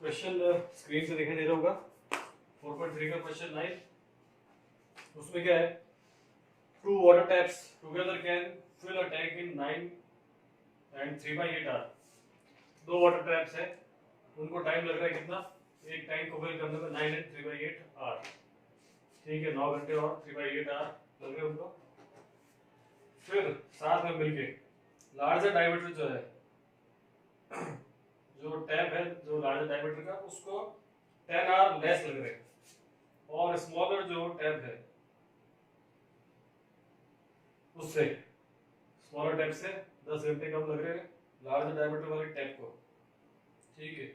Question screen पे दिखाई दे रहा होगा 4.3 का क्वेश्चन 9। उसमें क्या है, two water taps together can fill a tank in 9 and 3/8 hour. दो वाटर टैप्स है, उनको टाइम लग रहा है कितना, एक टैंक को फिल करने में 9 एंड 3/8 आवर। ठीक है, 9 घंटे और 3/8 आवर लग रहे हैं उनको। फिर साथ में मिलके लार्जर डायमीटर जो है, जो टैप है जो लार्जर डायमीटर का, उसको 10 आवर लेस लग रहे हैं, और स्मॉलर जो टैप है उससे, स्मॉलर टैप से 10 घंटे कम लग रहे हैं लार्जर डायमीटर वाले टैप को। ठीक है,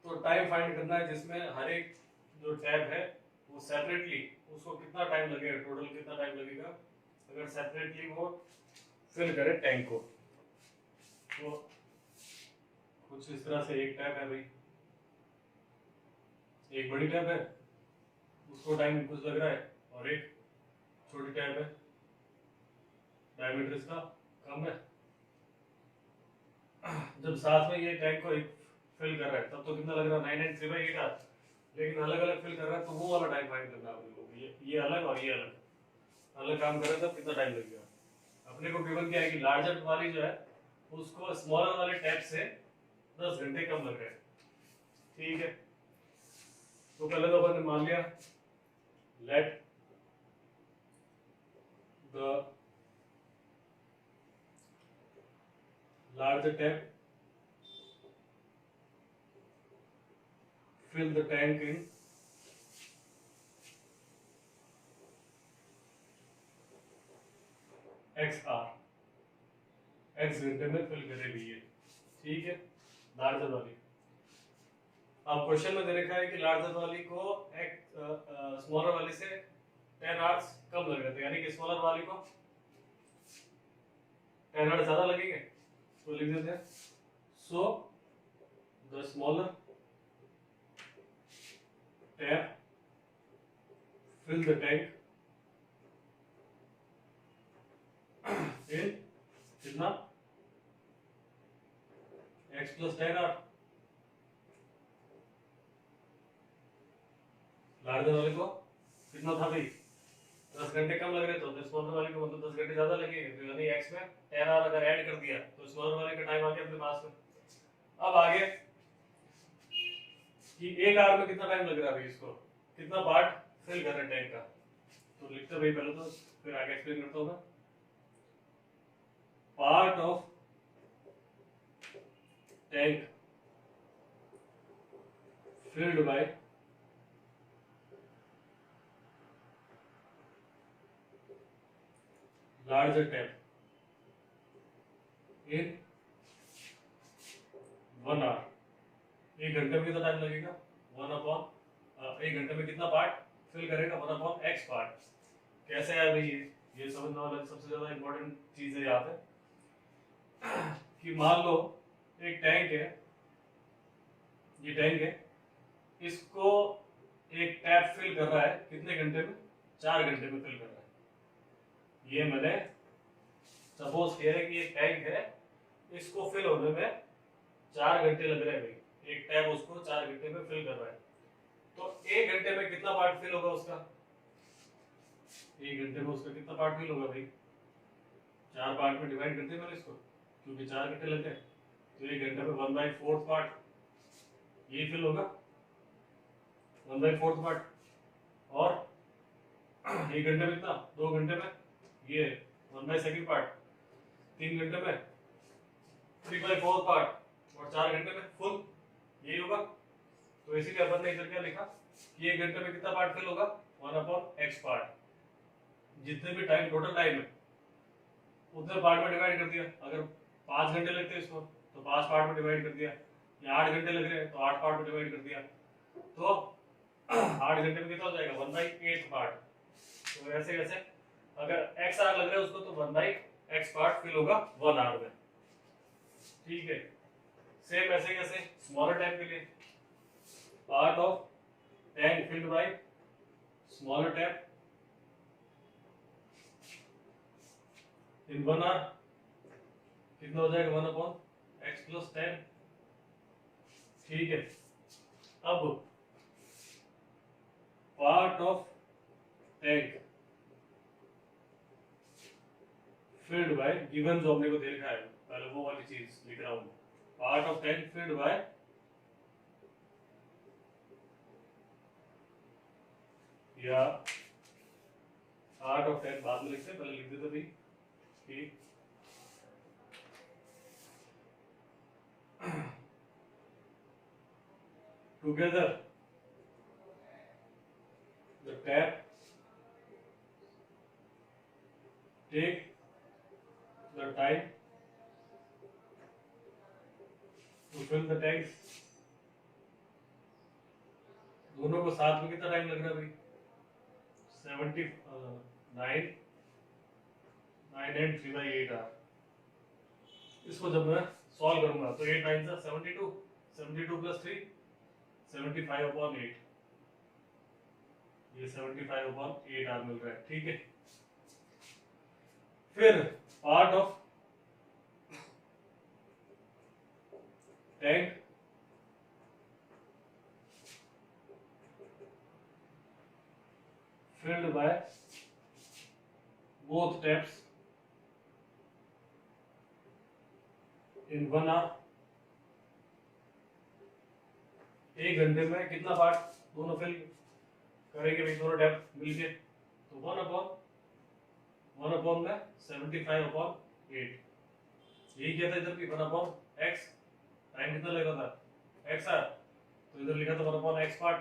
तो टाइम फाइंड करना है जिसमें हर एक जो टैप है वो सेपरेटली उसको कितना टाइम लगेगा, टोटल कितना टाइम लगेगा अगर सेपरेटली वो फिल करे टैंक को। तो कुछ इस तरह से एक टैप है भाई, एक बड़ी टैप है उसको टाइम कुछ लग रहा है, और एक छोटी टैप है डायमीटर इसका कम है। जब साथ में ये टैंक को फिल कर रहा है तब तो कितना लग रहा है 9 एंड 3/8 आवर, लेकिन अलग अलग फिल कर रहा है तो वो वाला टाइम फाइंड करना है अपने को। ये अलग और ये अलग अलग काम कर रहे हैं तब कितना टाइम लगेगा। अपने को गिवन क्या है कि लार्जर वाली जो है उसको स्मॉलर वाले टैप से 10 घंटे कम लग रहे हैं। ठीक है, तो पहले तो अपन ने मान लिया let the larger tap fill the tank in x hour, x घंटे में फिल करेगी ये। ठीक है, लार्जर वाली। अब क्वेश्चन में दे रखा है कि लार्जर वाली को स्मॉलर वाली से 10 आवर्स कम लग रहे थे, यानी कि स्मॉलर वाली को 10 आवर्स ज्यादा लगेंगे, तो लिख देते हैं so the smaller tap fill the tank in कितना x + 10 आवर। लार्जर वाले को कितना था भाई, 10 घंटे कम लग रहे, तो स्मॉलर वाले को मतलब 10 घंटे ज्यादा लगेंगे, तो यानी x में 10 आवर अगर ऐड कर दिया तो स्मॉलर वाले का टाइम आ गया अपने पास में। अब आगे कि एक आवर में कितना टाइम लग रहा है भाई, इसको कितना पार्ट फिल कर रहे हैं टैंक का, तो लिखते भाई पहले तो, फिर आगे एक्सप्लेन करता हूं मैं। Part of tank filled by larger tap in 1 hour. एक घंटे में कितना टाइम लगेगा, 1/, एक घंटे में कितना पार्ट फिल करेगा, 1/x पार्ट। कैसे है भाई ये समझना वाला सबसे ज्यादा इंपॉर्टेंट चीज है यहाँ पे कि मान लो एक टैंक है, ये टैंक है, इसको एक टैप फिल कर रहा है कितने घंटे में, 4 घंटे में फिल कर रहा है। ये मैंने सपोज किया है कि एक टैंक है, इसको फिल होने में 4 घंटे लग रहे हैं भाई, एक टैप उसको 4 घंटे में फिल कर रहा है, तो 1 घंटे में कितना पार्ट फिल होगा उसका, 1 घंटे में उसका कितना पार्ट फिल होगा भाई, 4 पार्ट में डिवाइड करते हैं मैंने इसको, क्योंकि 4 घंटे लग गए, तो 1 घंटे में 1/4 पार्ट ये फिल होगा, 1/4 पार्ट। और 1 घंटे में कितना, 2 घंटे में ये 1/2 पार्ट, 3 घंटे में 3/4 पार्ट, और 4 घंटे में फुल, यही होगा। तो इसीलिए अपन ने इधर क्या लिखा कि 1 घंटे में कितना पार्ट फिल होगा, 1/x पार्ट। जितने भी टाइम टोटल टाइम है उतने पार्ट में डिवाइड कर दिया। अगर 5 घंटे लगते हैं इसको तो 5 पार्ट में डिवाइड कर दिया, या 8 घंटे लग रहे हैं तो 8 पार्ट में डिवाइड कर दिया, तो 8 घंटे में कितना हो जाएगा, 1/8 पार्ट। तो ऐसे कैसे, अगर x आवर लग रहा है उसको तो 1/x पार्ट फिल होगा 1 आवर में। ठीक है, सेम ऐसे कैसे स्मॉलर टैंक के लिए, part of tank filled by smaller tap in 1 hour, कितना हो जाएगा 1/x + 10। ठीक है, अब part of tank filled by given जो हमने को दे रखा है, पहले वो वाली चीज लिख रहा हूं। Part of tank filled bye या पार्ट ऑफ टैंक बाद में लिखते हैं, पहले लिख देते भाई कि together the tap take the time to fill the tanks। दोनों को साथ में कितना टाइम लग रहा है भाई? 79 9 and 3/8 आवर। इसको जब मैं सॉल्व करूंगा तो 8 9 से 72, 72 प्लस 3 75/8, ये 75/8 आर मिल रहा है। ठीक है, फिर part of tank filled by both taps in 1 hour। एक घंटे में कितना पार्ट दोनों फिल करेंगे भाई, दोनों टैप मिलके? तो 1/1 में 75/8। यही क्या था इधर भी 1/x। टाइम कितना लगा था? x आर, तो इधर लिखा था 1/x पार्ट,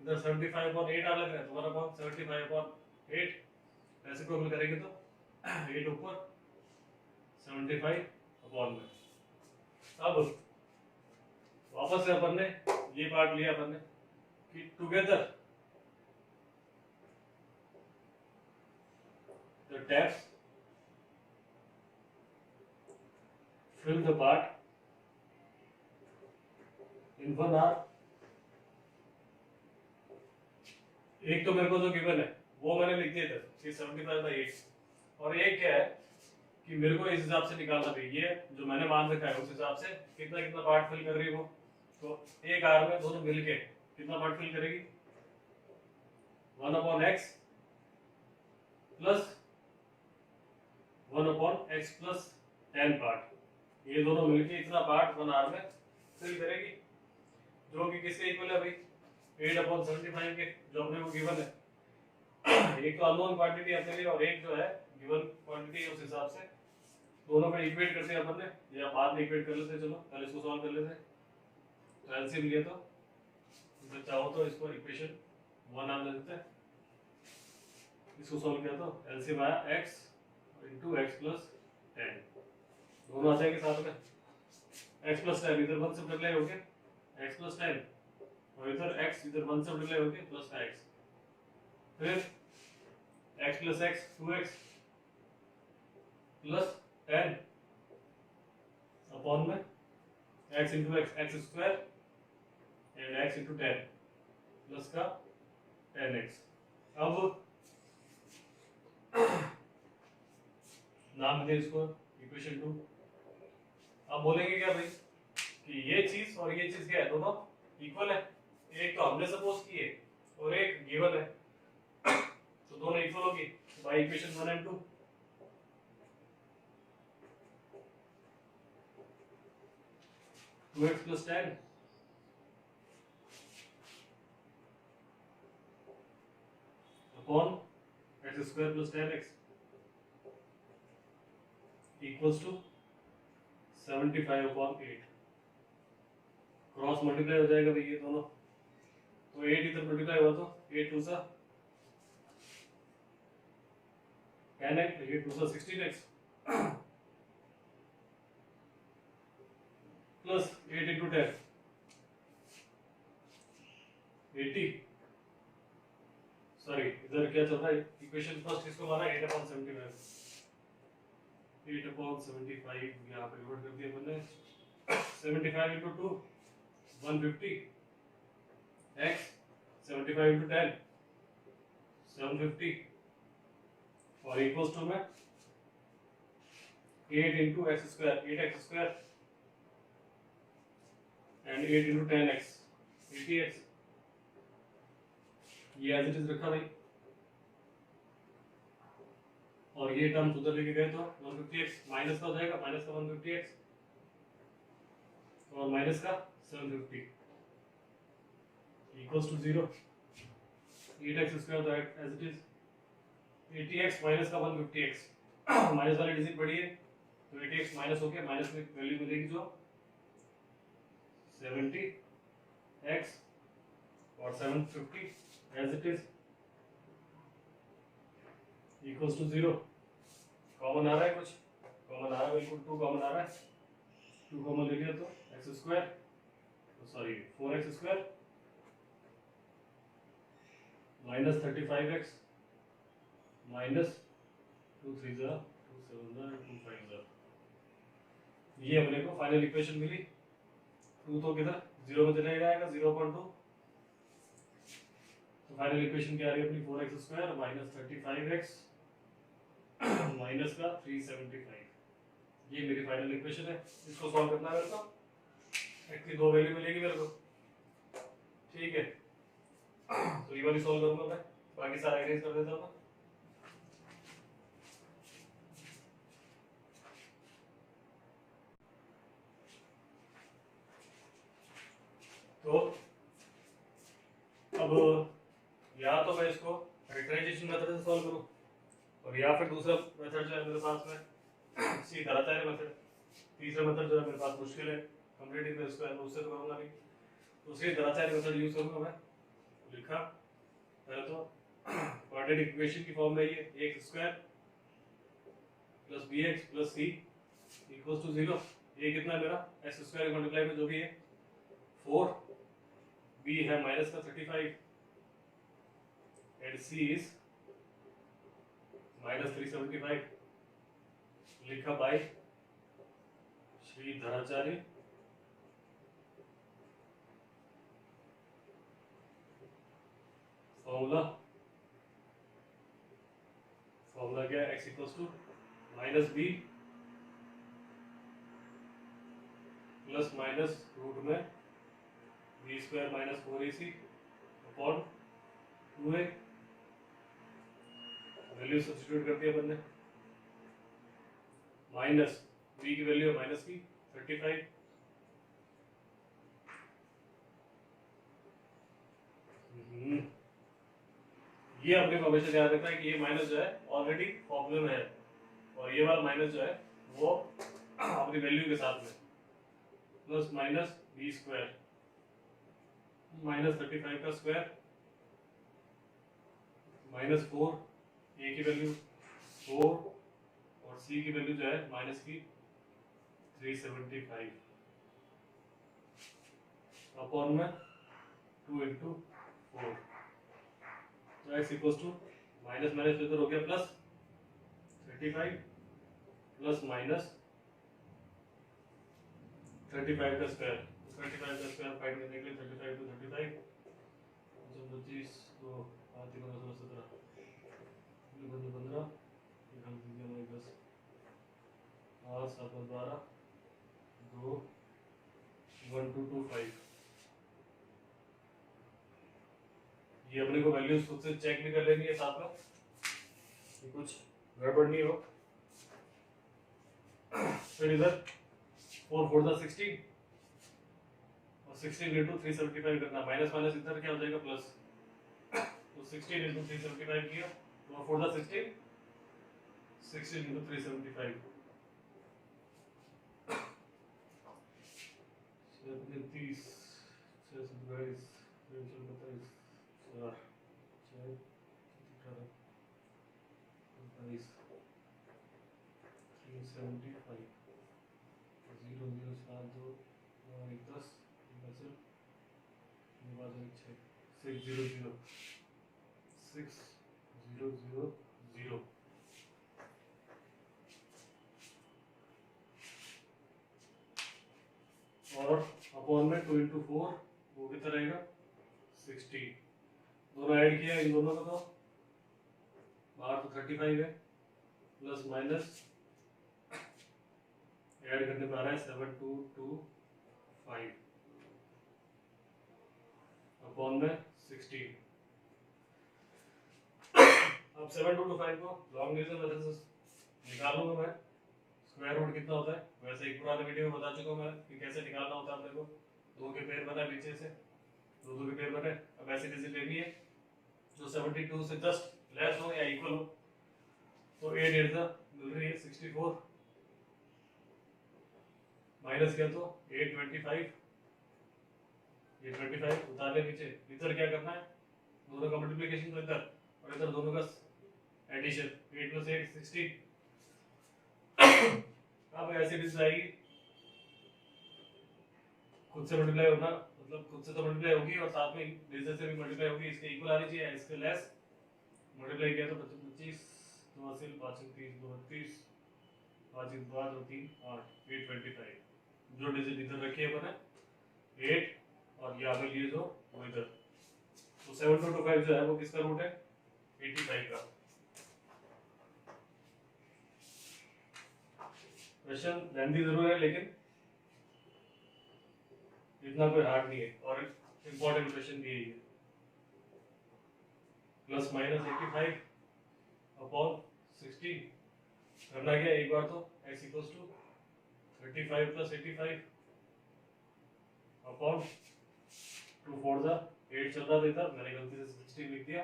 इधर 75/8 आ लग रहा है, तो 1/75/8 रेसिप्रोकल करेंगे तो 8 ऊपर 75 में। अब वापस से अपन ने ये पार्ट लिया अपन ने कि together the taps fill the part in 1 hour। एक तो मेरे को जो गिवन है वो मैंने लिख दिया था कि 75/8, और एक क्या है कि मेरे को इस हिसाब से निकालना भी, ये जो मैंने मान रखा है उस हिसाब से कितना कितना पार्ट फिल कर रही है वो। तो एक आर में दोनों मिलके कितना पार्ट फिल करेगी? 1/x plus 1/x plus 10 part, ये दोनों मिलके इतना पार्ट 1 आर में फिल करेगी, जो कि किसके इक्वल है भाई? 8/75 के, जो अपने को गिवन है। एक तो अननोन क्वांटिटी अपने लिए और एक जो है गिवन क्वांटिटी, उस हिसाब से दोनों को इक्वेट करते हैं अपन ने, या बाद में इक्वेट कर लेते हैं। चलो पहले इसको सॉल्व कर लेते हैं। तो एलसीएम लिए तो चाहो तो इसको इक्वेशन 1 नाम दे देते हैं। इसको सॉल्व किया तो एलसीएम आया x × x + 10, दोनों आ जाएंगे साथ में। x + 10 इधर 1 से मल्टीप्लाई हो गया x + 10, और इधर x इधर 1 से मल्टीप्लाई हो गया प्लस का x, फिर x + x 2x plus 10 upon में x × x x² and x × 10 plus का 10x। अब नाम दे इसको इक्वेशन 2। अब बोलेंगे क्या भाई कि ये चीज और ये चीज क्या है, दोनों इक्वल है। एक तो हमने सपोज की है और एक गिवन है, तो दोनों इक्वल होगी बाय इक्वेशन 1 और 2। x + 10 upon x² + 10x equals to 75/8। Cross multiply हो जाएगा भाई ये दोनों, तो 8 इधर मल्टीप्लाई हुआ तो 8 2 सा 10x, 8 2 सा 16x प्लस 8 × 10 80। सॉरी इधर क्या चल रहा है, इक्वेशन फर्स्ट इसको माना 8/75, 8/75 यहाँ पे रिवर्ट कर दिया मैंने। 75 × 2 150 x, 75 × 10 750, और इक्वल्स टू में 8 × x² 8x² and 8 × 10x 80x, ये एज इट इज रखा भाई, और ये टर्म उधर लेके गए तो 150x माइनस का हो जाएगा, माइनस का 150x और माइनस का 750 इक्वल्स टू 0, 8x स्क्वायर तो as it is, 80x minus का 150x, माइनस वाली डिजिट बढ़ी है तो 80x माइनस होके माइनस में वैल्यू मिलेगी जो 70x और 750 as it is equals to 0, common आ रहा है, कुछ कॉमन आ रहा है, बिल्कुल 2 कॉमन आ रहा है, 2 कॉमन ले लिया तो x square, sorry 4x square minus 35x minus 2 3 2 7 2 5, ये अपने को फाइनल इक्वेशन मिली। 2 तो किधर 0 में चला जाएगा, 0.2, तो फाइनल इक्वेशन क्या आ रही है अपनी 4x square minus 35x minus का 375, ये मेरी फाइनल इक्वेशन है। इसको सॉल्व करना है मेरे को, x की 2 वैल्यू मिलेगी मेरे को, ठीक है। तो ये वाली सॉल्व करूंगा मैं, बाकी सारा अरेंज कर देता हूं। तो अब या तो मैं इसको फैक्टराइजेशन मेथड से सॉल्व करूं, और या फिर दूसरा मेथड जो है मेरे पास में सीधा रहता है मेथड, तीसरा मेथड जो है मेरे पास मुश्किल है कंप्लीटिंग द स्क्वायर, उससे तो करूंगा नहीं, दूसरी दराचार्य मेथड यूज करूंगा मैं। लिखा पहले तो क्वाड्रेटिक इक्वेशन की फॉर्म में ये x square plus bx plus c equals to 0, ये कितना है मेरा x स्क्वायर मल्टीप्लाई में जो भी है 4, b है माइनस का 35 एंड c इज माइनस 375, लिखा बाय श्री धराचार्य फॉर्मूला क्या है, x equals to minus b plus minus root में b square minus 4ac upon 2a, value substitute कर दिया अपन ने, माइनस बी की वैल्यू है माइनस की 35, ये अपने को हमेशा ध्यान रखना है कि ये माइनस जो है ऑलरेडी फॉर्मूले में है, और ये वाला माइनस जो है वो अपनी वैल्यू के साथ में plus minus b square minus 35 का स्क्वायर माइनस 4, ए की वैल्यू 4 और सी की वैल्यू जो है माइनस की 375 अपॉन में 2 इंटू 4, तो x equals to minus minus इधर हो गया प्लस 35 प्लस माइनस 35 का स्क्वायर, 35 का स्क्वायर फाइंड करने के लिए 35 टू 35 25 तो 5 3 15 17 15 10 8 7 12 2 1 2 2 5, ये अपने को वैल्यूज खुद से चेक भी कर लेनी है साथ में कि कुछ गड़बड़ नहीं हो। फिर इधर 4 4 दा 16 और 16 इंटू 375 करना, माइनस माइनस इधर क्या हो जाएगा प्लस, तो 16 इंटू 375 किया, 4 4 दा 16 16 इंटू 375 30 6 27 4 6 18 25 375 0 0 7 2 1 10 बचल 6 0 0 6 0 0 0, और अपॉन में 2 इंटू 4 वो कितना रहेगा 60, दोनों ऐड किया इन दोनों को तो बाहर तो 35 है प्लस माइनस ऐड करने पर आ रहा है 7 2 2 5, अपॉन में 16। अब 7/2 को लॉन्ग डिवीजन मेथड से निकालूंगा मैं। स्क्वायर रूट कितना होता है, वैसे एक पुराने वीडियो में बता चुका हूं मैं कि कैसे निकालना होता है अपने को। 2 के पेयर बना पीछे से, 2 के पेयर बने। अब ऐसी डिजिट लेनी है जो 72 से जस्ट लेस हो या इक्वल हो। तो 8 8 मिल रही है 64 माइनस किया तो 825 उतार ले नीचे। इधर क्या करना है, दोनों का मल्टीप्लिकेशन तो इधर और इधर दोनों का एडिशन। 8 + 8 16। अब ऐसी डिजिट आएगी, खुद से मल्टीप्लाई होना, मतलब खुद से तो मल्टीप्लाई होगी और साथ में डिजिट से भी मल्टीप्लाई होगी। इसके इक्वल आनी चाहिए, इसके लेस। मल्टीप्लाई किया तो 25 2 हासिल 5 30 2 32 5 1 2 और 3 8 825। जो डिजिट इधर रखी है अपने 8 और यहाँ पे लिए जो वो इधर। तो 7225 जो है वो किसका रूट है, 85 का। क्वेश्चन लेंथी जरूर है लेकिन इतना कोई हार्ड नहीं है और इंपॉर्टेंट क्वेश्चन भी है ये। ±85 अपॉन 16 करना क्या एक बार तो x = 35 + 85 अपॉन 2 4 जा 8 चल रहा था इधर, मैंने गलती से 16 लिख दिया।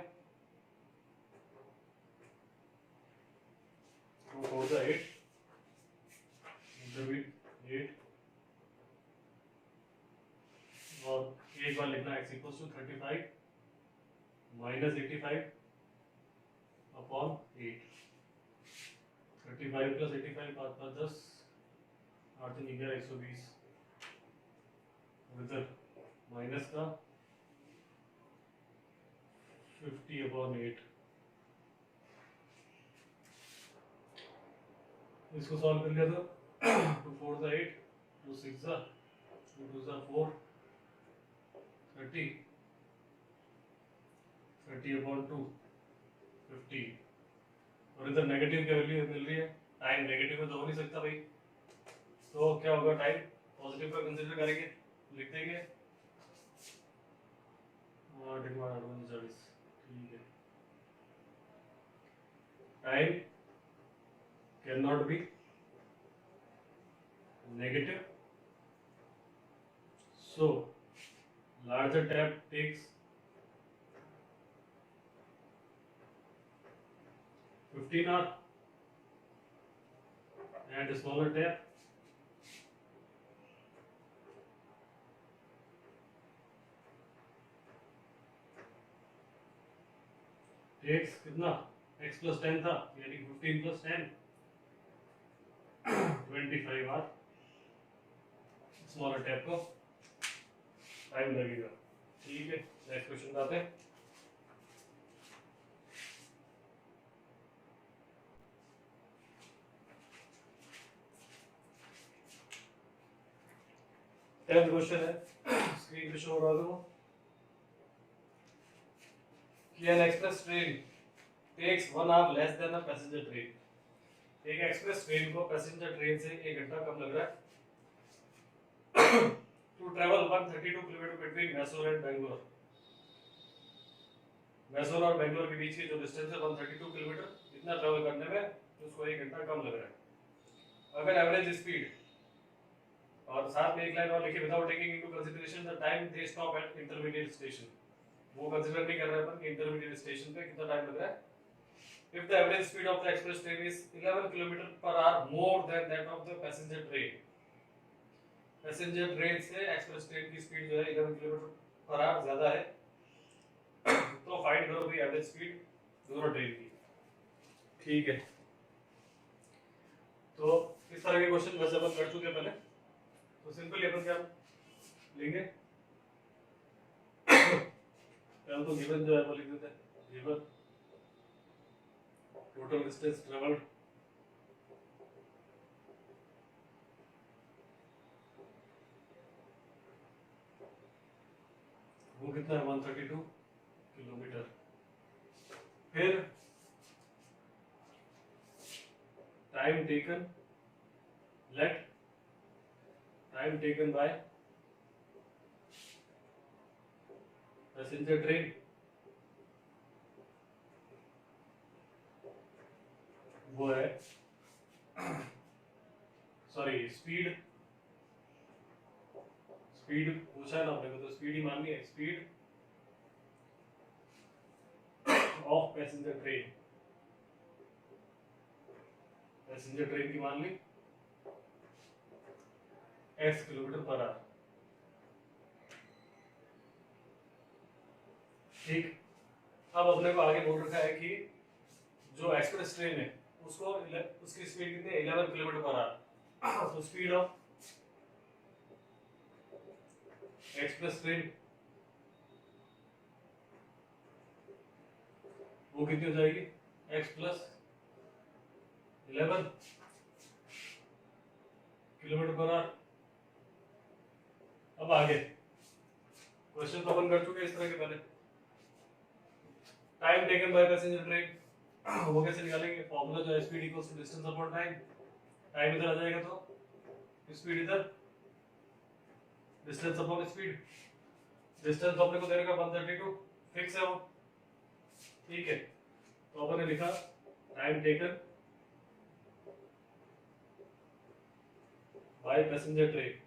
2 4 जा 8 इधर भी 8 और एक बार लिखना x = 35 - 85 अपॉन 8। 35 + 85 5 5 10 8 3 11 120 इधर माइनस का 50 अपॉन 8। इसको सॉल्व कर लिया तो 2 4 जा 8 2 6 जा 2 2 जा 4 30 अपॉन 2 50 और इधर नेगेटिव की वैल्यू मिल रही है। टाइम नेगेटिव में तो हो नहीं सकता भाई, तो क्या होगा, टाइम पॉजिटिव का कंसीडर करेंगे, लिख देंगे 8 × 8 39। ठीक है, time can not be negative, so larger tab takes 15 hours and smaller tab takes कितना, x + 10 था यानी 15 + 10 25 hours। स्मॉलर टैब को टाइम लगेगा। ठीक है, नेक्स्ट क्वेश्चन पे आते हैं। टेंथ क्वेश्चन है, स्क्रीन पे शो हो रहा है कि an express train takes 1 hour less than a passenger train। एक एक्सप्रेस ट्रेन को पैसेंजर ट्रेन से 1 घंटा कम लग रहा है to travel 132 kilometre between Mysore and Bangalore. Mysore और बेंगलोर के बीच की जो डिस्टेंस है 132 किलोमीटर, इतना ट्रैवल करने में उसको 1 घंटा कम लग रहा है। अगर एवरेज स्पीड, और साथ में एक लाइन और लिखी, without taking into consideration the time they stop at intermediate station. वो कंसीडर नहीं कर रहे अपन कि इंटरमीडिएट स्टेशन पे कितना टाइम लग रहा है। If the average speed of the express train is 11 km/h more than that of the passenger train, passenger train से एक्सप्रेस ट्रेन की स्पीड जो है 11 km/h ज्यादा है, तो फाइंड करो भाई एवरेज स्पीड दोनों ट्रेन की। ठीक है, तो इस तरह के क्वेश्चन वैसे अपन कर चुके पहले, तो सिंपली अपन क्या लेंगे, पहले तो गिवन जो है वो लिख देते हैं, गिवन टोटल डिस्टेंस ट्रेवल्ड वो कितना है 132 किलोमीटर। फिर time taken, let time taken by passenger train वो है, सॉरी स्पीड, स्पीड पूछा है ना आपने को, तो स्पीड ही माननी है, speed of passenger train, passenger train की मान ली x किलोमीटर पर आवर। ठीक, अब अपने को आगे बोल रखा है कि जो एक्सप्रेस ट्रेन है उसको उसकी स्पीड कितनी है, 11 किलोमीटर पर आवर। तो स्पीड ऑफ एक्सप्रेस ट्रेन वो कितनी हो जाएगी, x plus 11 kilometre per our. अब आगे क्वेश्चन तो अपन कर चुके हैं इस तरह के पहले। Time taken by passenger train वो कैसे निकालेंगे, फॉर्मूला जो है speed equals to distance upon time, time इधर आ जाएगा तो स्पीड इधर, डिस्टेंस अपॉन स्पीड, डिस्टेंस अपने को दे रखा 132 फिक्स है वो, ठीक है। तो अपन ने लिखा time taken by passenger train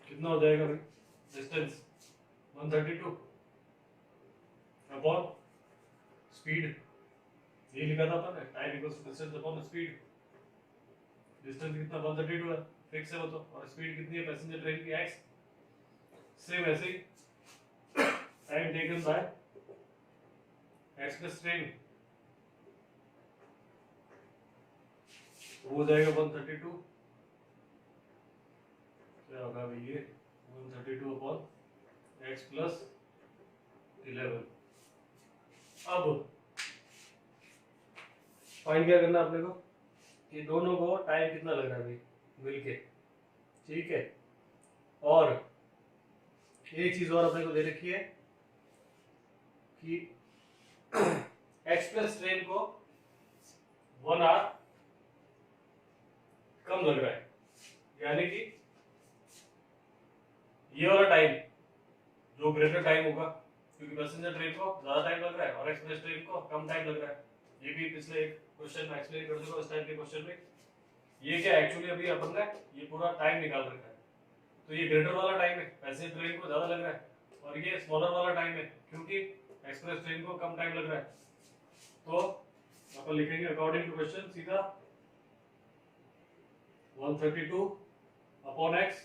कितना हो जाएगा भाई, डिस्टेंस 132 अपॉन स्पीड, ये लिखा था अपन ने, time equals to distance upon speed, distance कितना 132 है फिक्स है वो तो, और स्पीड कितनी है पैसेंजर ट्रेन की x, सेम ऐसे ही time taken by express train वो हो जाएगा 132, क्या होगा भाई ये 132 अपॉन x प्लस 11। अब फाइंड क्या करना अपने को कि दोनों को टाइम कितना लग रहा है भाई मिलके, ठीक है। और एक चीज और अपने को दे रखी है कि एक्सप्रेस ट्रेन को 1 आवर कम लग रहा है, यानी कि ये वाला टाइम जो ग्रेटर टाइम होगा, क्योंकि पैसेंजर ट्रेन को ज्यादा टाइम लग रहा है और एक्सप्रेस ट्रेन को कम टाइम लग रहा है। ये भी पिछले एक क्वेश्चन में एक्सप्लेन कर चुका, इस टाइप के क्वेश्चन में ये क्या एक्चुअली अभी अपन ने ये पूरा टाइम निकाल रखा है, तो ये ग्रेटर वाला टाइम है, पैसेंजर ट्रेन को ज्यादा लग रहा है, और ये स्मॉलर वाला टाइम है क्योंकि एक्सप्रेस ट्रेन को कम टाइम लग रहा है। तो अपन लिखेंगे अकॉर्डिंग टू क्वेश्चन सीधा 132 upon x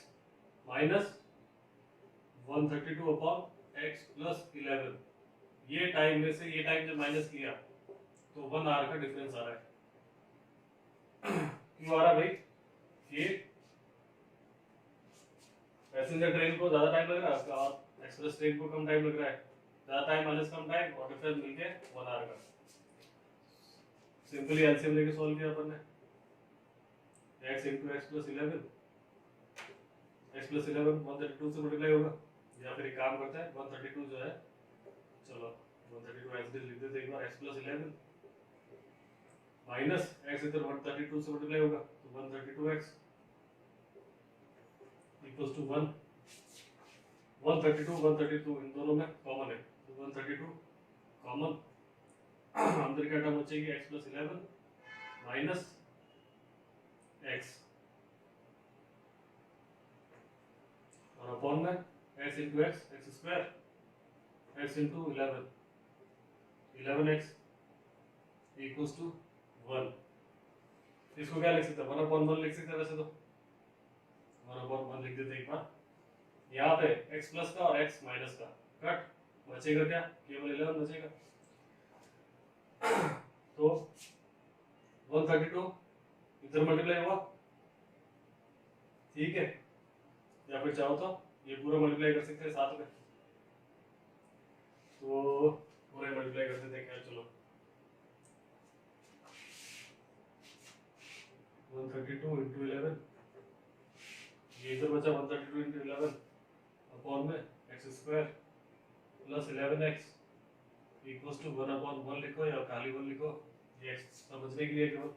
minus 132 upon x plus 11, ये टाइम में से ये टाइम जब माइनस किया तो 1 आवर का डिफरेंस आ रहा है। क्यों आ रहा है भाई, ये पैसेंजर ट्रेन को ज्यादा टाइम लग रहा है और एक्सप्रेस ट्रेन को कम टाइम लग रहा है, ज्यादा टाइम माइनस कम टाइम और डिफरेंस मिलके 1 आवर का। सिंपली एलसीएम लेके सॉल्व किया अपन ने, x into x plus 11, x plus 11 132 से मल्टीप्लाई होगा, या फिर एक काम करते हैं 132 जो है, चलो 132 एज इट इज लिख देते एक बार, x plus 11 माइनस x इधर 132 से मल्टीप्लाई होगा तो 132x इक्वल्स टू 1, 132 इन दोनों में कॉमन है तो 132 कॉमन, अंदर क्या टर्म बचेगी x plus 11 माइनस x और अपॉन में x into x, x square, x into 11, 11x equals to 1। इसको क्या लिख सकते हैं, 1/1 लिख सकते हैं वैसे तो, 1/1 लिख देते एक बार, यहाँ पे x प्लस का और x माइनस का कट, बचेगा क्या, केवल 11 बचेगा। तो 132 इधर मल्टीप्लाई हुआ, ठीक है, या फिर चाहो तो ये पूरा मल्टीप्लाई कर सकते हैं साथ में, तो पूरा मल्टीप्लाई कर देते हैं क्या, चलो 132 into 11, ये इधर बचा 132 into 11 अपॉन में x square plus 11x equals to 1/1 लिखो या खाली 1 लिखो, ये समझने के लिए केवल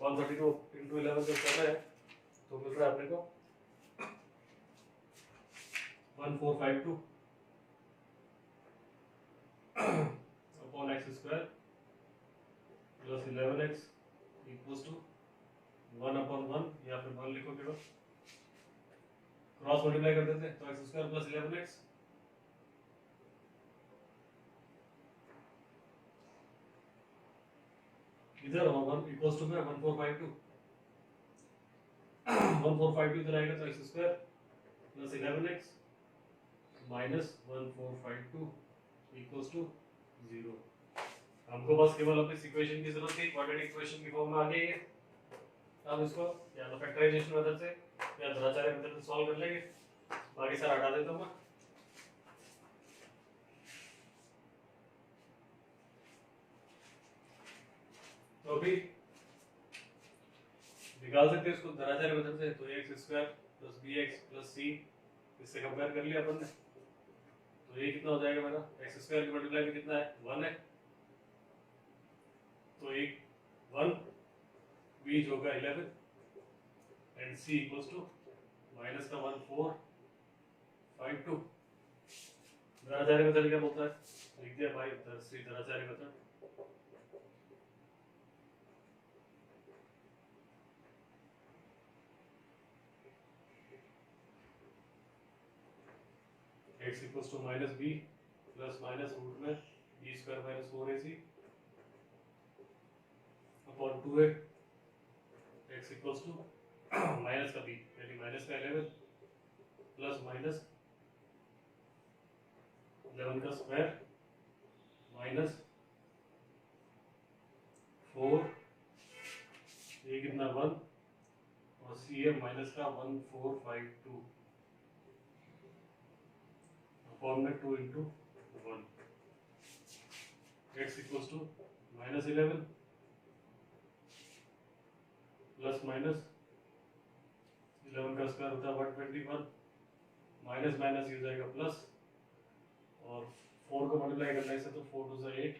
132 into 11 जब कर रहे हैं तो मिल रहा है अपने को 1452 upon x square plus 11x equals to 1 upon 1 या फिर 1 लिखो केवल, क्रॉस मल्टीप्लाई कर देते हैं तो एक्स स्क्वायर प्लस 11x इधर 1 इक्वल्स टू में 1452 1452 इधर आएगा तो x square plus 11x minus 1452 equals to 0। हमको बस केवल अपनी इक्वेशन की जरूरत थी, क्वाड्रेटिक इक्वेशन की फॉर्म में आ गई है। अब इसको या तो फैक्टराइजेशन मेथड से या द्विघात मेथड से सॉल्व कर लेंगे, बाकी सारा हटा देता हूं मैं। तो अभी निकाल सकते हैं इसको द्विघात मेथड से, तो x square plus b x plus c इससे कंपेयर कर लिया अपन ने, तो ये कितना हो जाएगा मेरा, एक्स स्क्वायर की मल्टीप्लाई में कितना है 1 है, तो एक 1 बीच होगा 11 and c equals to minus का 1452। द्विघात मेथड क्या बोलता है, लिख दिया भाई द्विघात method. x equals to minus b plus minus root में b square minus 4ac upon 2a x equals to minus का b यानी माइनस का 11 प्लस माइनस 11 का स्क्वायर माइनस 4 ये कितना 1 और सी है माइनस का 1452 अपॉन में 2 into 1 x equals to minus 11 plus minus 11 का स्क्वायर होता है 121 माइनस माइनस ये हो जाएगा प्लस और 4 को मल्टीप्लाई करने से तो 4 2 से 8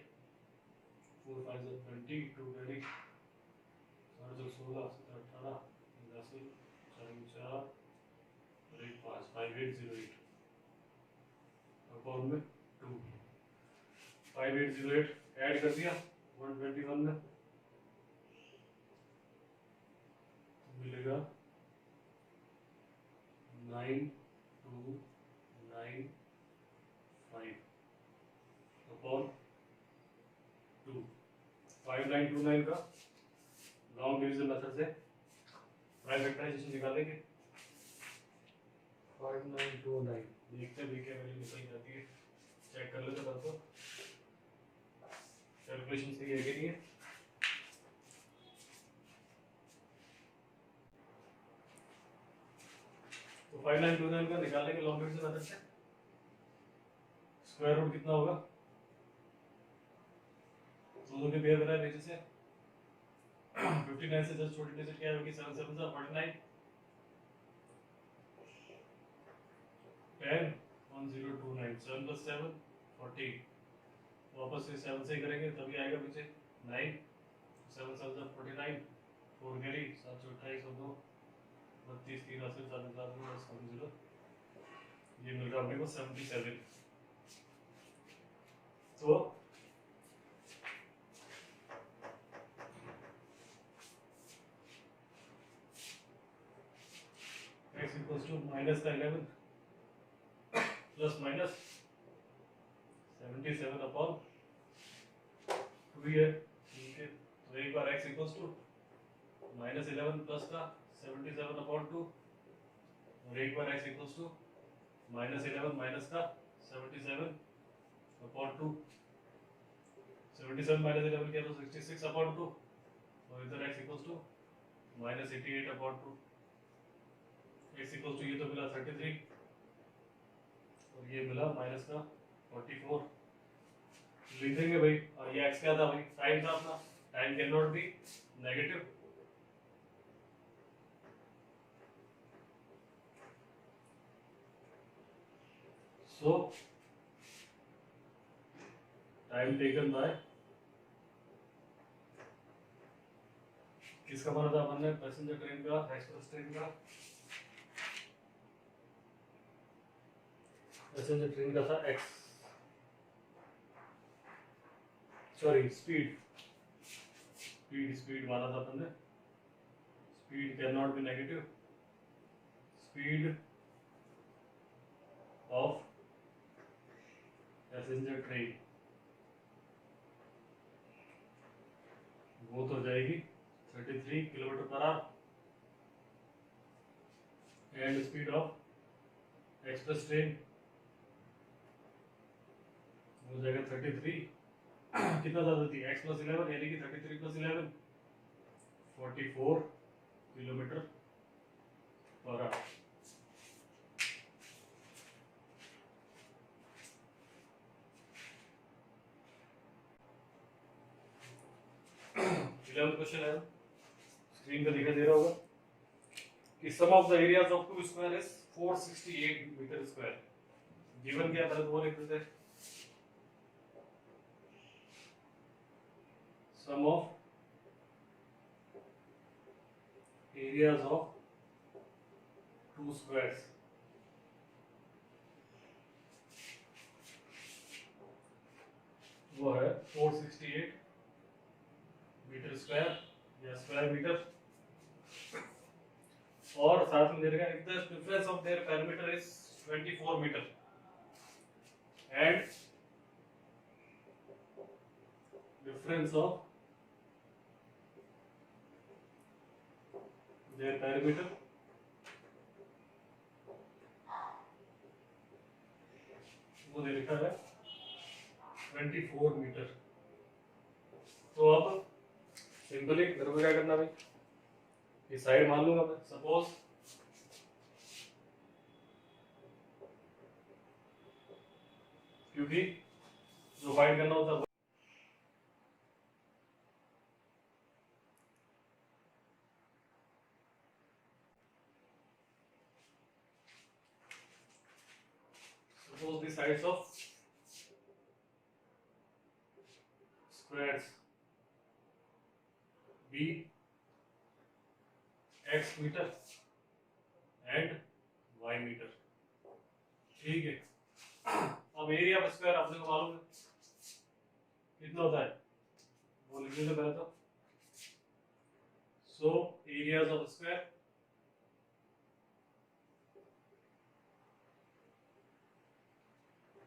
4 5 से 20 2 20 4 2 16 18 10 4 4 1 5 5808 अपॉन में 2 5808 ऐड कर दिया 121 में मिलेगा 9295 अपॉन 2। 5929 का लॉन्ग डिवीजन मेथड से प्राइम फैक्टराइजेशन निकालेंगे। 5929 देखते हैं क्या वैल्यू निकल जाती है, चेक कर लेते हैं तो कैलकुलेशन सही है कि नहीं है। तो 5929 का निकालेंगे लॉन्ग डिवीजन मेथड से, स्क्वायर रूट कितना होगा, दोनों के पेयर बनाए नीचे से 59 से जस्ट छोटी डिजिट क्या होगी 7 7 से 49 10 1029 7 + 7 14 वापस से 7 से करेंगे तभी आएगा पीछे 9 7 7 से 49 4 कैरी 7 से 28 और 2 32 3 80 7 7 0 ये मिल रहा है अपने को 77। तो x इक्वल्स टू माइनस का 11 प्लस माइनस 77 अपॉन 2 है, ठीक है। तो एक बार x equals to minus 11 plus का 77 अपॉन 2 और एक बार x equals to minus 11 minus का 77 अपॉन 2। 77 माइनस 11 किया तो 66 अपॉन 2 और इधर x equals to minus 88 upon 2। x equals to ये तो मिला 33 और ये मिला माइनस का 44 लिख देंगे भाई। और ये x क्या था भाई, टाइम था अपना, time can not be negative. So time taken bye किसका माना था अपन ने, पैसेंजर ट्रेन का, एक्सप्रेस ट्रेन का। पैसेंजर ट्रेन का था x, सॉरी स्पीड माना था अपन ने। Speed can not be negative, speed of passenger train वो तो जाएगी 33 kilometre per our, and speed of express train हो जाएगा 33 कितना ज्यादा थी x प्लस 11 यानी कि 33 प्लस 11 44 किलोमीटर पर आवर। क्वेश्चन है, स्क्रीन पे दिखाई दे रहा होगा कि sum of the areas of two square is 468 metre square. Given क्या था वो लिख देते हैं, sum of areas of two squares वो है 468 मीटर स्क्वायर या स्क्वायर मीटर, और साथ में दे रखा है if the difference of their perimeter is 24 metre and difference of their perimeter वो दे रखा है 24 मीटर। तो अब सिंपली मेरे को क्या करना भाई, ये साइड मान लूंगा मैं, सपोज क्योंकि जो फाइंड करना होता है suppose the sides of squares be x metre and y metre, ठीक है। अब एरिया ऑफ स्क्वायर आपने को मालूम है कितना होता है, वो लिखने से पहले तो so areas of square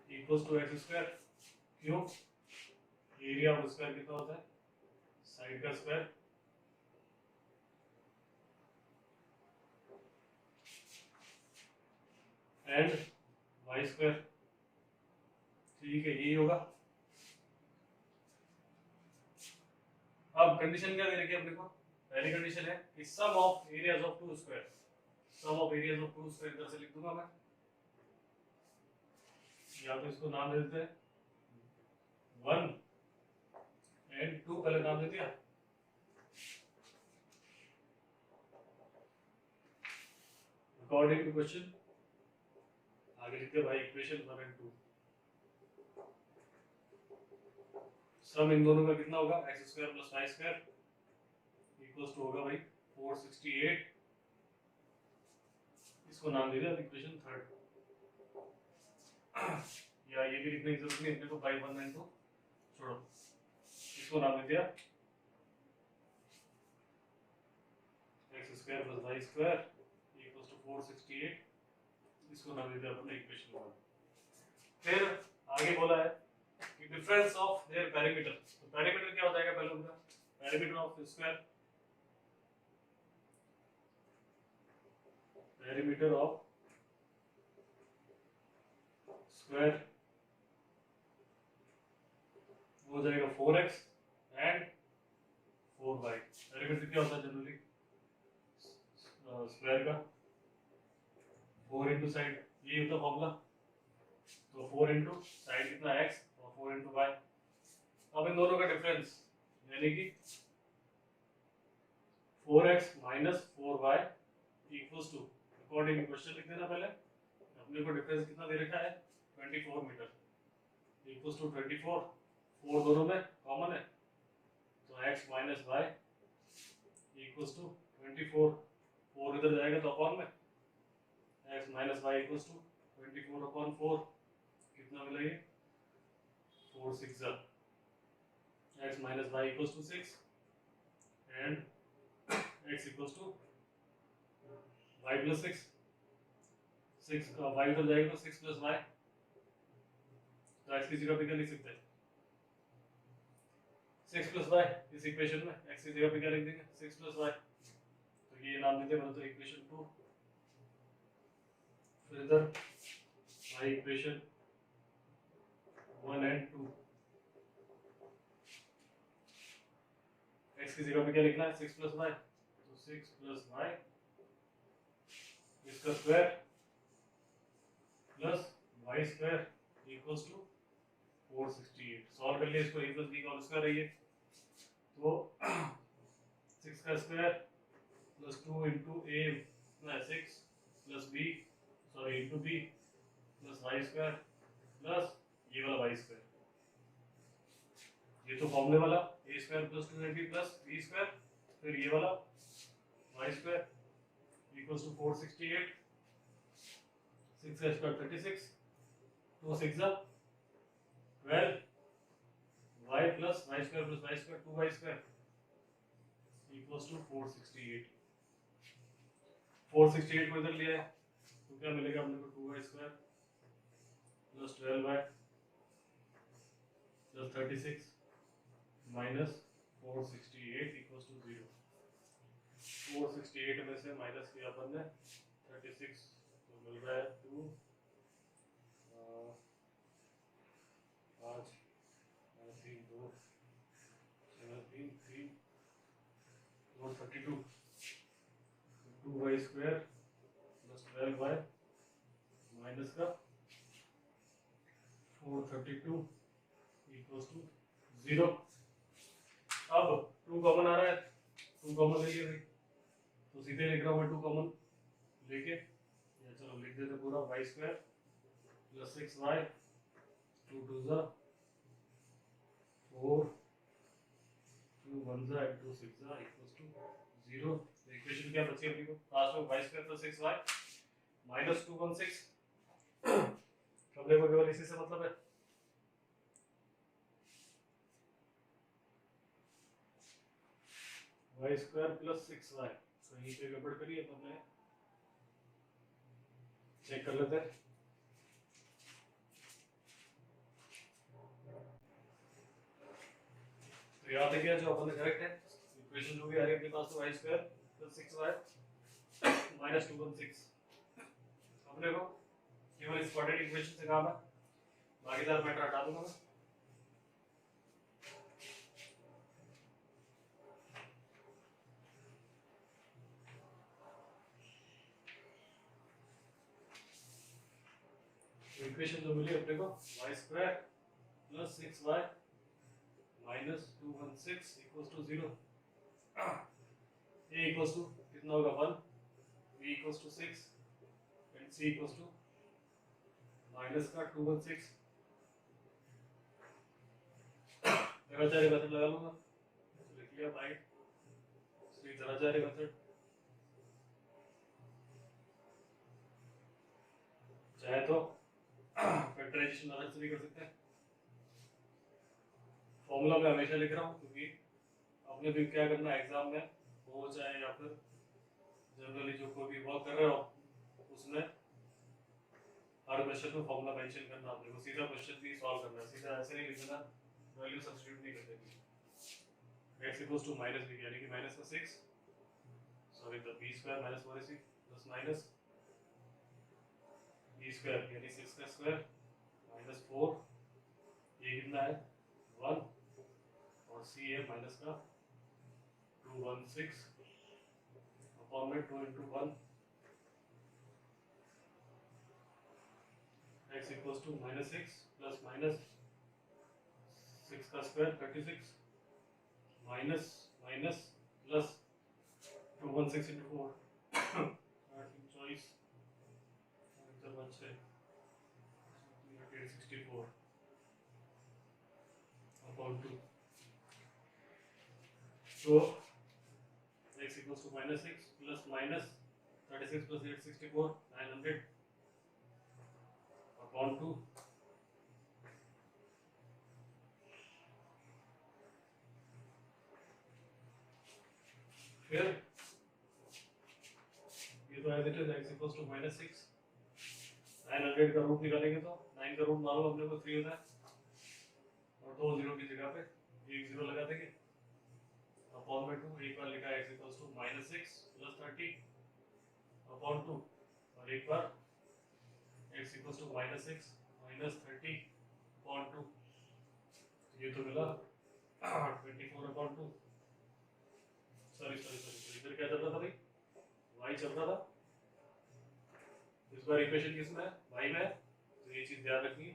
equals to x square. क्यों, एरिया ऑफ स्क्वायर कितना होता है, साइड का स्क्वायर एंड वाई स्क्वायर, ठीक है यही होगा। अब कंडीशन क्या दे रखी है अपने को, पहली कंडीशन है कि sum of areas of two square, sum of areas of two square इधर से लिख दूंगा मैं, या तो इसको नाम दे देते हैं 1 एंड 2, पहले नाम दे दिया, अकॉर्डिंग टू क्वेश्चन आगे लिखते भाई इक्वेशन 1 एंड 2। सम इन दोनों का कितना होगा, x square plus y square equals to होगा भाई 468, इसको नाम दे दिया इक्वेशन 3, या ये भी लिखने की जरूरत नहीं अपने को, बाई 1 एंड 2 छोड़ो, इसको नाम दे दिया x square plus y square equals to 468, इसको नाम दे दिया अपने इक्वेशन 1। फिर आगे बोला है कि डिफरेंस ऑफ देयर पेरीमीटर, तो पेरीमीटर क्या हो जाएगा पहले उनका, perimeter of square, perimeter of square हो जाएगा 4x एंड 4y। पेरीमीटर क्या होता है जनरली स्क्वायर का 4 इंटू साइड, ये होता फॉर्मूला, तो 4 इंटू साइड कितना x और 4 इंटू वाई। अब इन दोनों का डिफरेंस यानी कि 4x minus 4y equals to, according question लिख देना पहले, अपने को डिफरेंस कितना दे रखा है 24 मीटर इक्वल्स टू 24, 4 दोनों में कॉमन है तो x minus y equals to 24, 4 इधर जाएगा तो अपॉन में x minus y equals to 24 upon 4, कितना मिला ये 4 6 x minus y equals to 6 and x equals to y plus 6 y उधर जाएगा तो 6 plus y, तो x की जगह पे क्या लिख सकते हैं 6 plus y इस इक्वेशन में x की जगह पे क्या लिख देंगे 6 plus y, तो ये नाम देते हैं तो इक्वेशन 2। फिर इधर y इक्वेशन 1 and 2, x की जगह पे क्या लिखना है 6 plus y, तो 6 plus y इसका square plus y square equals to 468। Solve कर लिया इसको, a प्लस b का होल स्क्वायर है ये, तो 6 का स्क्वायर plus 2 into a 6 plus b sorry into b plus y square plus ये वाला y स्क्वायर, ये तो फॉर्मूले वाला a square plus 2ab plus b square, फिर ये वाला y स्क्वायर इक्वल्स टू 468, 6 का square 36, 2 6 12, y plus y square plus y square 2y square equals to 468। 468 को इधर लिया है तो क्या मिलेगा अपने को 2y square plus 12y plus 36 minus 468 equals to 0। 468 में से माइनस किया अपन ने 36 तो मिल रहा है 2 5 3 2 3 3 और 32 2y square plus 12y minus का 432 इक्वल्स टू 0। अब 2 कॉमन आ रहा है, 2 कॉमन ले लिए भाई, तो सीधे लिख रहा हूँ 2 कॉमन लेके, या चलो लिख देते पूरा y square plus 6y 2 2 4 2 1 and 2 6 equals to 0। Equation क्या बची अपनी को लास्ट में y square plus 6y minus 216, हमने को केवल इसी से मतलब है, y स्क्वायर प्लस 6y सही पे गड़बड़ करिए तो मैं चेक कर लेते हैं। तो याद है क्या जो अपन ने करेक्ट है इक्वेशन जो भी आ रही है अपने पास, तो y square plus 6y minus 216, अपने को केवल इस क्वाड्रेटिक इक्वेशन से काम है, बाकी सारा मैटर हटा दूंगा मैं। इक्वेशन जो मिली अपने को y square plus 6y minus 216 equals to 0, a equals to कितना होगा 1, b equals to 6 and c equals to minus का 216। ग्राचार्य मेथड लगा लूंगा, लिख लिया बाय श्री ग्राचार्य मेथड, चाहे तो फैक्टराइजेशन अलग से भी कर सकते हैं। फॉर्मूला मैं हमेशा लिख रहा हूँ क्योंकि आपने भी क्या करना है एग्जाम में हो चाहे या फिर जनरली जो कोई भी वर्क कर रहे हो उसमें हर क्वेश्चन में फॉर्मूला मेंशन करना, आपने को सीधा क्वेश्चन भी सॉल्व करना है, सीधा ऐसे नहीं लिखना वैल्यू सब्स्टिट्यूट नहीं करते। x equals to minus b यानी कि माइनस का 6 sorry the b square minus 4ac plus minus b square यानी 6 का स्क्वायर माइनस 4, ये कितना है 1 और c है माइनस का 216 अपॉन में 2 into 1 x equals to minus 6 plus minus 6 का square 36 minus minus plus 216 into 4 choice 864 upon 2, so x equals to minus 6 plus minus 36 plus 864 900 upon 2 फिर ये तो as it is x equals to -6। 900 का root निकालेंगे तो 9 का root मालूम अपने को 3 होता है और दो जीरो की जगह पे एक जीरो लगा देंगे अपॉन में 2। एक बार लिखा x equals to -6 plus 30 upon 2 और एक बार x equals to -6 minus 30 upon 2। ये तो मिला 24 अपॉन 2। सॉरी इधर क्या चल रहा था भाई y चल रहा था। इस बार इक्वेशन किसमें है y में है तो ये चीज ध्यान रखनी है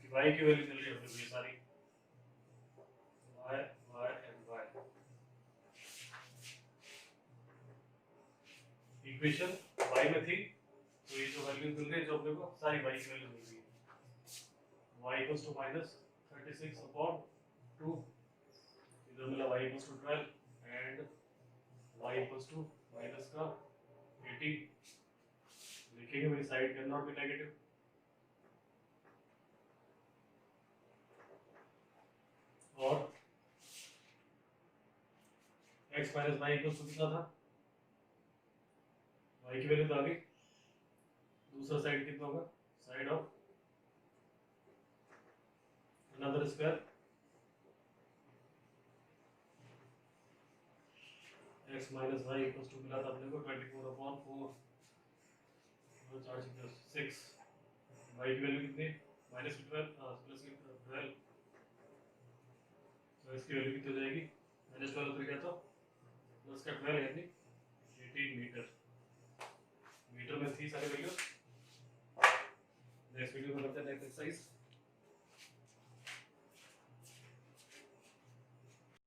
कि y की वैल्यू मिल रही है अपने को ये सारी y y and y। Equation y में थी तो ये जो वैल्यू मिल रही है जो अपने को सारी y की वैल्यू मिल रही है y इक्वल्स टू -36 अपॉन 2। इधर मिला y equals to 12 and y equals to minus का 18। लिखेंगे भाई side can not be negative. और x minus y equals to कितना था y की वैल्यू तो आ गई। दूसरा साइड कितना होगा side of another square x minus y equals to मिला था अपने को 24 अपॉन 4 4 6 y की वैल्यू कितनी -12 प्लस 12 तो इसकी वैल्यू कितनी हो जाएगी -12 तो क्या था प्लस का 12 यानी 18 मीटर।